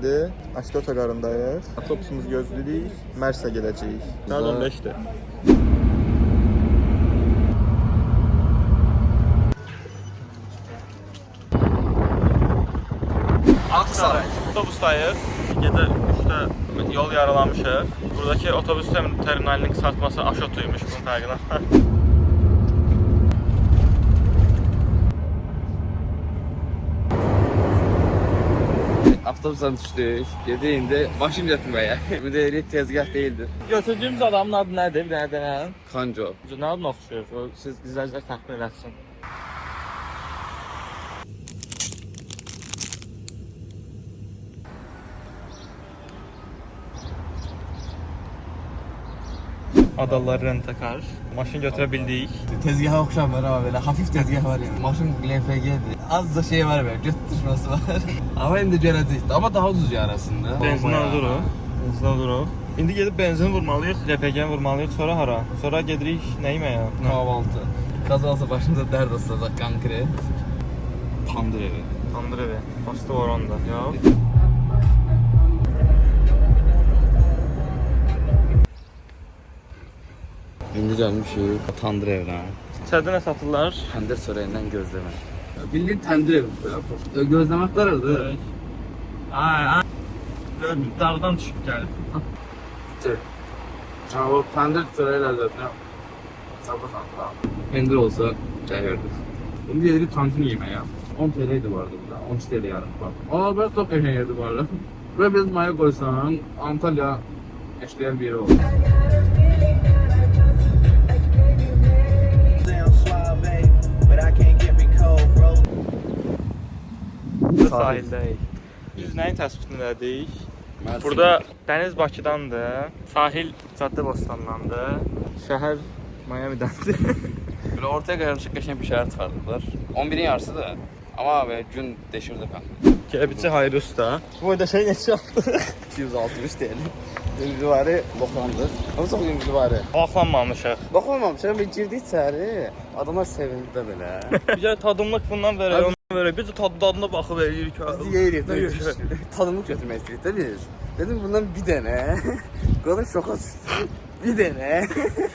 indi. Aşk otogarındayıq. Avtobusumuz gözləyirik. Mersə gedəcəyik. Saat 15-dir. Aksaray. Otobusdayıq. Gecə 3-də yol yaralamışıq. Buradakı otobus terminalinin kısaltması Aşotuymuş bunun fərqinə. Avtobusdan düşdük. Gedi indi maşın götürməyə. Müdəriyyət tezgah değildir. Götürdüyümüz adamın adı nədir? Bir dənə denəyəm. Kanco. Nə adını oxşuyur? Siz izləyicilər təxmin edəsin. Adalar Rentakar. Maşın götürə bildik. Tezgaha oxşamır ama böyle hafif tezgah var yani. Maşın LPG'dir. Az da şey var böyle göt düşmesi var. Ama indi görəcəkdir. Ama daha ucuz arasında. Benzin alırıq. Benzin alırıq. İndi gedib benzin vurmalıyıq, LPG vurmalıyıq. Sonra hara? Sonra gedirik nə yeməyə? Kahvaltı. Kazalsa başımıza dert asılacak konkret. Tandır evi. Tandır evi. Bastı var onda. Ya. İndi gəlmişik tandır evinə. İçəridə nə satırlar? Təndir çörəyindən gözləmə. Bildiğin təndir evi. Gözləmək qaradır. Ay. Dağdan düşüb gəlib. O təndir çörəyi ləzzətli. Sabah. Pendir olsa gəlirdik. Şimdi yedik tantuni yeməyə. 10 TL idi vardı burada. 12 TL yarım var. Aa ben çok eşen yerdi bu arada. Ve biz maya koysan Antalya eşleyen bir yeri oldu. Sahildəyik. Biz nəyin təsbitinədəyik? Burada dəniz Bakıdandır, sahil Caddebostandandır, şəhər Miami'dəndir. Böyle ortaya karışık geçen bir şeyler çıkardılar. 11'in yarısı da. Ama be gün deşirdi ben. Kebiçi Hayri Usta. Bu boyda şey neçə yaptıq? 260 TL. Ünlüvarı boxlandı. Ama çok ünlüvarı. Vaxlanmamışıq. Boxlanmamış. Bir girdik içeri. Adamlar sevindi de böyle. Bir də tadımlıq bundan verək, ondan verək. Biz də dadına baxıb eləyirik. Biz yeyirik. Tadımlık götürmək istedik de biz. Dedim bundan bir dene. Kadın şoka düşdü. Bir dene.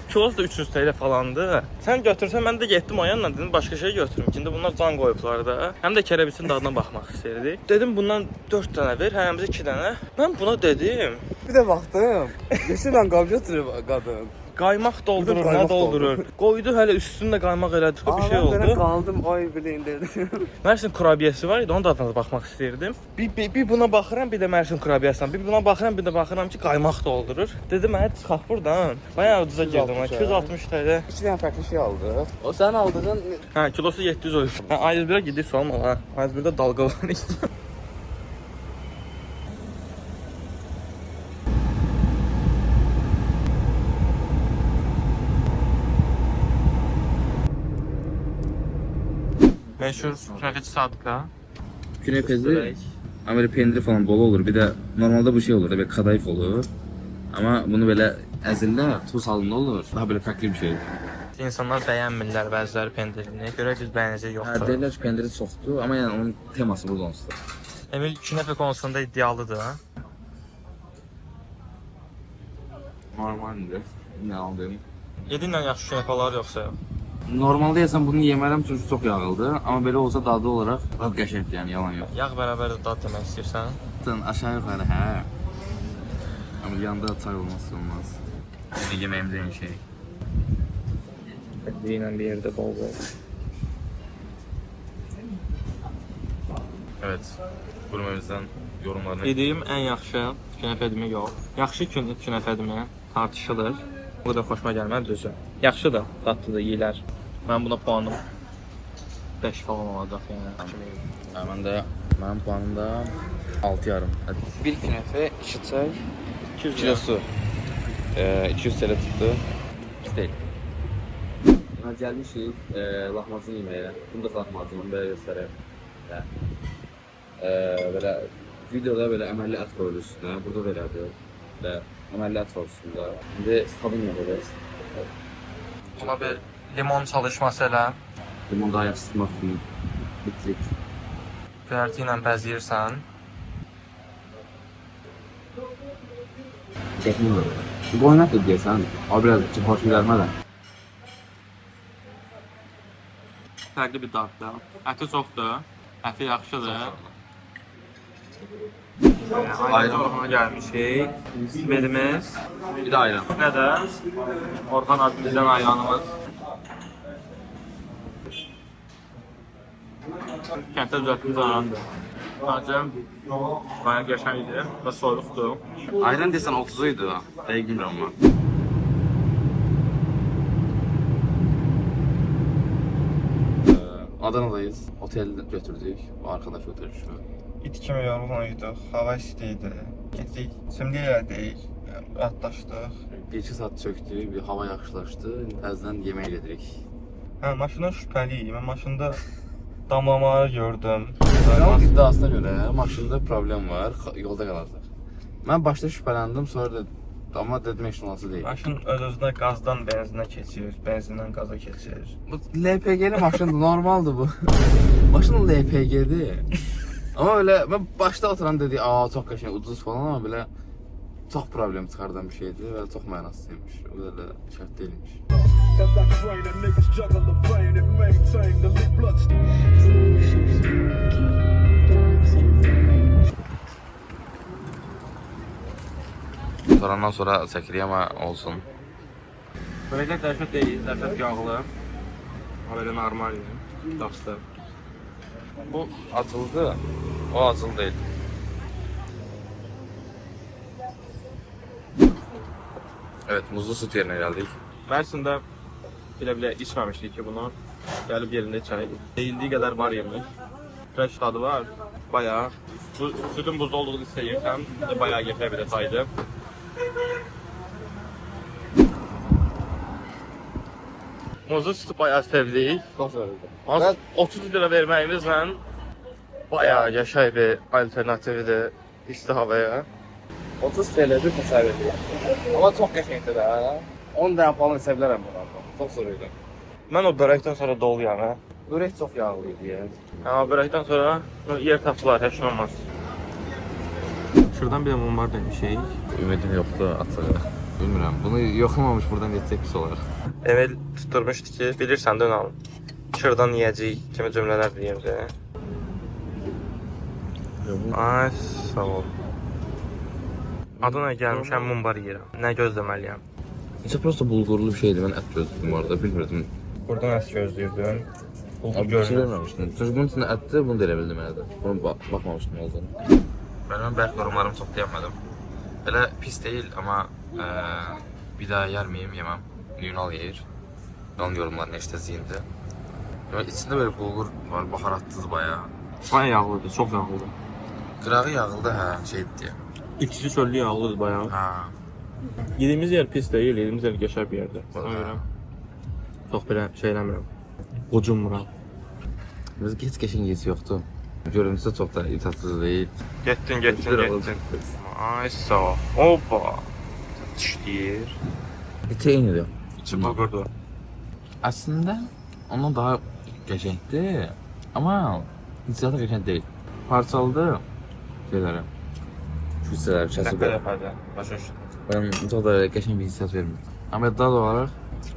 Kilosu da 300 TL falandı. Sən götürsən, mən də getdim o yanına, dedim başqa şey götürüm. İçində bunlar can qoyublar da. Həm də kərəbisin dadına baxmaq istəyirdik. Dedim bundan 4 dənə ver, hərəmizə 2 dənə. Mən buna dedim. Bir de baktım. Yeşillə qab götürüb kadın. Qaymaq doldurur, nə qaymaq doldurur. Qoydu hələ üstündə qaymaq elədi, bir şey oldu. Ben qaldım, ay bilin dedim. Mərsin kurabiyəsi var idi, onun dadına baxmaq istəyirdim. Bir buna baxıram, bir də Mərsin kurabiyəsinə. Bir buna baxıram, bir də baxıram ki, qaymaq doldurur. Dedim, mənə çıxaq buradan. Bayağı ucuza girdim, 260 TL. 2 dənə fərqli şey aldı. O sən aldığın... Hə, kilosu 700 olur. Hə, A101-ə gidik sorma ha. A101-də dalga var işte. Meşhur künefeci Sadık'a. Künefesi, ama böyle pendiri falan bol olur. Bir de normalde bu şey olur, böyle kadayıf olur. Ama bunu böyle əzillə, tuz halında olur. Daha böyle farklı bir şey. İnsanlar bəyənmirlər bəziləri pendirini. Görə biz bəyənəcək yoxdur. Deyirlər ki, pendiri çoxdur, ama yani onun teması burada onsuz. Emil künefe konusunda iddialıdır ha. Normaldir. Ne aldığım. Yedinlə yaxşı künefalar yoxsa yox. Normalde yesem bunu yemərəm çünkü çok yağıldı. Ama böyle olsa dadı olarak dad qəşəngdir yani, yalan yok. Yağ bərabər də dad demək istəyirsən. Aşağı yukarı hə. Ama yanında çay olmazsa olmaz. Yemeğimde en şey. Deyinən bir yerdə bol bol. Evet. Gurmemizden yorumlarını... Yediyim ən yaxşı künefədimi yox. Yaxşı künefədimi tartışılır. Bu da xoşuma gəlmədi düzü. Yaxşı da, dadlıdır, yeyilər. Mən buna puanım 5 falan olacaq yəni. Mənim puanım da 6 yarım. Bir künefe, 2 çay, 2 kilo su. 200 TL tuttu. Pis değil. Gəlmişik lahmacun yeməyə. Fındıq lahmacunu belə göstərək. Belə videoda belə əməlli ət qoyulur üstünə. Burada belədir. Və əməlli ət var üstündə. İndi kabin yapacağız. Buna bir limon çalışması elə. Limon daha yaxşı tutmaq üçün bitirik. Göyərti ilə bəzəyirsən. Çəkmir. Bu oynatdı deyəsən, o biraz hoş gəlmədən. Fərqli bir daddır. Əti çoxdur. Əti yaxşıdır. Ayran Orxana gəlmişik. Smelimiz. Bir də ayran. Nə də Orxan abimizdən ayranımız. Kənddə düzəltdiyimiz ayrandır. Sadəcə bayağı qəşəng idi və soyuqdur. Ayran desən 30 idi. Dəqiq bilmirəm mən. Adana'dayız. Otel götürdük. O arkadaş oturuşu. İt kimi yorğun idik, hava isti idi. Getdik, çimdik elədik, atlaşdıq. 1-2 saat çöktü, bir hava yaxşılaşdı. Təzədən yemək gedirik. Hə, maşından şübhəliyim. Mən maşında damlamaları gördüm. Kralın iddiasına görə maşında problem var, yolda qalacaq. Mən başda şübhələndim, sonra da amma dedim ehtimalsız deyil. Maşın öz-özünə qazdan benzinə keçir, benzindən qaza keçir. Bu LPG'li maşındır, normaldır bu. Maşın LPG'dir. Amma elə mən başda oturan dedi, "Aa, çox qəşəng, ucuz falan" amma belə çox problem çıxardan bir şeydir və çox mənasızmış. O da elə şərt deyilmiş. Sorandan sonra çəkirik amma olsun. Belə dəhşət deyil, dəhşət yağlı. Belə normal idi. Daxsı. Bu açıldı, o açıldı değil. Evet, muzlu süt yerine geldik. Mərsində bilə-bilə içməmişdik ki, bunu gəlib yerində içərik. Deyildiyi qədər var yemək. Fresh tadı var. Bayağı. Bu sütün buzda olduğunu istəyirsən, bayağı yepə bir detaydır. Muzlu sütü bayağı sevdik. Az 30 lira verməyimizlə bayağı qəşəng bir alternativdir isti havaya. 30 TL'dir təsəvvür edirəm. Amma çox qəşəngdir də. 10 dənə falan isə bilərəm bunu. Çox soruydu. Mən o börəkdən sonra doluyam, hə. Börək çox yağlı idi ya. Amma börəkdən sonra yer tapılar, heç nə olmaz. Şuradan bir də mumbar demişik. Ümidim yoxdur açığı. Bilmirəm, bunu yoxlamamış buradan geçsək pis olar. Emel tutturmuşdu ki, bilirsən dön al. Şırdan yiyəcəyik kimi cümlələr deyirdi. Ay, sağ ol. Adına gəlmişəm mumbar yeyirəm. Nə gözləməliyəm? Necə prosta bulgurlu bir şeydi, mən ət gözlədim orada, bilmirdim. Buradan ət gözləyirdin. Bulgur Bir şey görmürəm. verməmişdim. Çünki bunun içində ətdir, bunu da elə bildim hələ. Bunu baxmamışdım olduğunu. Mən bəlkə yorumlarımı çox deyəmədim. Elə pis deyil, amma bir daha yer miyim, yeməm. Yunal yeyir. Yunal yorumlarını eşitəcəyində. İçində böyle bulgur var, baharatsız bayağı. Bayağı yağlıdır, çox yağlıdır. Qırağı yağlıdır, hə, şeydir deyə. İkisi çöllü yağlıdır bayağı. Hə. Yediyimiz yer pis deyil, yediyimiz yer qəşəng bir yerdir. Ona Hə. görə çox belə şey eləmirəm. Qocunmuram. Biz heç qəşəng yesi yoxdur. Görüntüsü çox da itatsız deyil. Getdin. Ay sağ ol. Hoppa. Çişləyir. İçi eynidir. İçi bulgurdur. Əslində ondan daha qəşəngdir, amma hissiyatı qəşəng deyil. Parçalıdır şeyləri. Şu hissələri kəsib. Dəfə. Başa düşdüm. Mən çox da qəşəng bir hissiyat vermir. Amma dad olaraq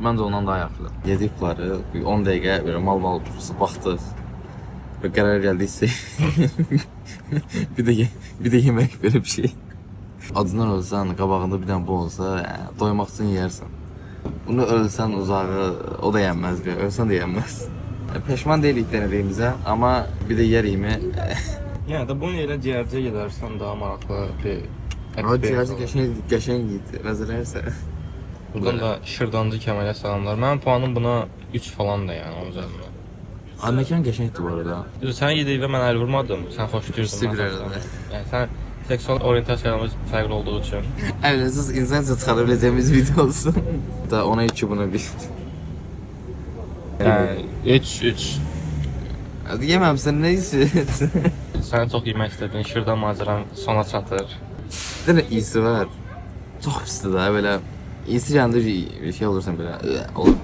məncə ondan daha yaxşıdır. Yedik bunları, 10 dəqiqə belə mal baxdıq. Və qərar gəldiksə bir də yemək belə bir şey. Acından ölsən, qabağında bir dənə bu olsa, doymaq üçün yeyərsən. Bunu ölsən uzağı, o da yenməz bir, ölsən də yenməz. Peşman deyilik denədiyimizə, amma bir də yeriyimi. Yəni də bunun yerə ciyərciyə gedərsən daha maraqlı bir Ama cihazı qəşəng idi, nəzərlərsə. Buradan da Şırdancı Kəmalə salamlar. Mənim puanım buna 3 falan da yəni onun üzərindən. Abi məkan qəşəngdir bu arada. Sən yediyinə mən əl vurmadım, sən xoşlayırdın. İkisi bir arada. Yəni sən seksual orientasiyonumuz fərqli olduğu üçün. Əvvəlsiz insanca çıxara biləcəyimiz video olsun. Da ona 2 buna 1. Yəni 3. Yeməmsən, nə istəyirsən? Sən çox yemək istədin, Şırdan macəran sona çatır. Bir dənə iyisi var. Çox pisdir da, belə. İyisi gəndə bir şey olursan belə, olur.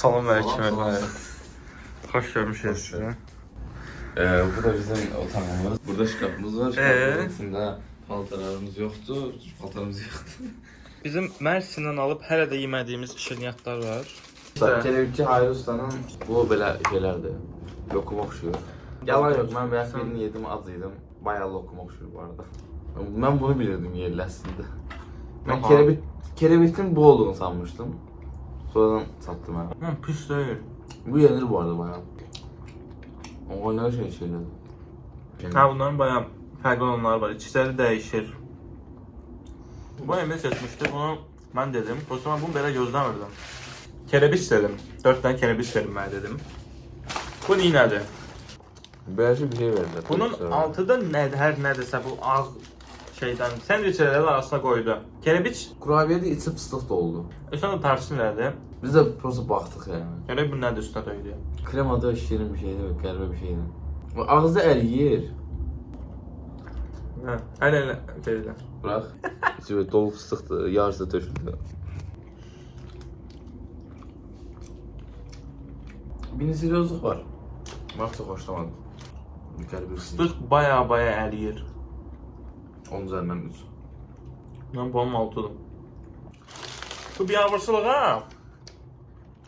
Salam Salam, əleykum. Xoş görmüşük Xoş sizi. Bu da bizim otağımız. Burada şkafımız var. Şkafın içində paltarlarımız yoxdur. Paltarımız yoxdur. Bizim Mersin'den alıp hələ də yemədiyimiz şirniyyatlar var. Kelebekçi Hayri Usta'nın bu belə şeylərdir. Lokum oxşuyur. Yalan yox, mən bəyək birini yedim, az yedim. Bayağı lokum oxşuyur bu arada. Mən bunu bilirdim yerli əslində. Mən Aha. kerebitin bu olduğunu sanmışdım. Sonradan sattım mən. Lan pis değil. Bu yenir bu arada bayağı. O ne şeyler. Ha bunların bayağı fərqli olanlar var. İçləri dəyişir. Bu Emre seçmişdi. Bunu mən dedim. O zaman bunu belə gözləmirdim. Kerebiç dedim. 4 dənə kerebiç verin mən dedim. Bu neynədir? Belki bir şey verdiler. Bunun altıda nədir, hər nədirsə bu ağ şeydən sendviçlərin arasına qoydu. Kerebiç, Kurabiyede içi fıstık da oldu. sonra da tarçın elədi. Biz de prosta baktık yani. Görək bu nədir üstünə döydü. Krema da şirin bir şeydi, qəribə bir şeydi. Ağızda əriyir. Hə, hələ belə. Bırak. İçi böyle dolu fıstıktı, yarısı döşüldü. Bir nisirozluk var. Bak çok hoşlamadım. Mükemmel bir fıstık. Fıstıq baya əliyir. 10 üzerinden 3. Mən bunun altıdım. Bu biabırsılıq ha.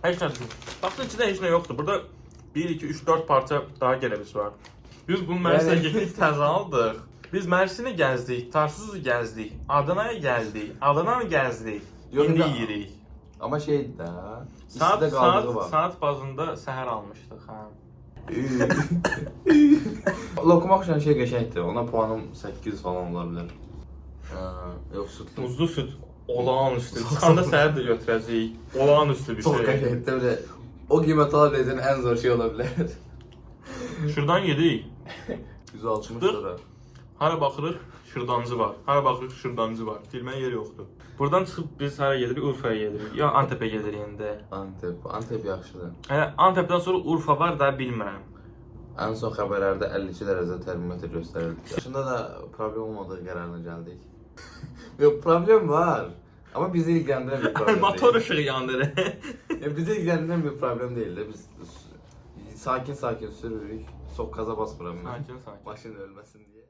Heç nə deyil. Baxın içində heç nə yoxdur. Burada 1, 2, 3, 4 parça daha kerebiç var. Biz bunu Mersinə getdik, təzə aldıq. Biz Mərsini gəzdik, Tarsuzu gəzdik, Adanaya gəldik, Adananı gəzdik. Yox, İndi indi- yeyirik. Ama şeydi de. Saat bazında səhər almışdıq ha. Lokum akşam şey geçenkti. Ona puanım 800 falan olabilir. Yok sütlü. Muzlu süt olağanüstü. Çıxanda səhər də götürəcəyik. Olağanüstü bir Çok şey. geçenkti böyle. O kıymet alabileceğin en zor şey olabilir. Şuradan yedik. 160 Çıxdıq. lira. Hara baxırıq, şırdancı var. Hara baxırıq, şırdancı var. Girməyə yer yoxdur. Buradan çıxıb biz hara gedirik? Urfaya gedirik. Ya Antepə gedirik indi. Antep yaxşıdır. Yəni Antepdən sonra Urfa var da bilmirəm. En son haberlerde 52 derece termometre gösterildi. Yaşında da problem olmadığı kararına geldik. Yok problem var. Ama bizi ilgilendiren bir problem Motor değil. ışığı yandırır. Bizi ilgilendiren bir problem değil de biz sakin sakin sürürük. Sok gaza basmıram ben. Sakin sakin. Başın ölmesin diye.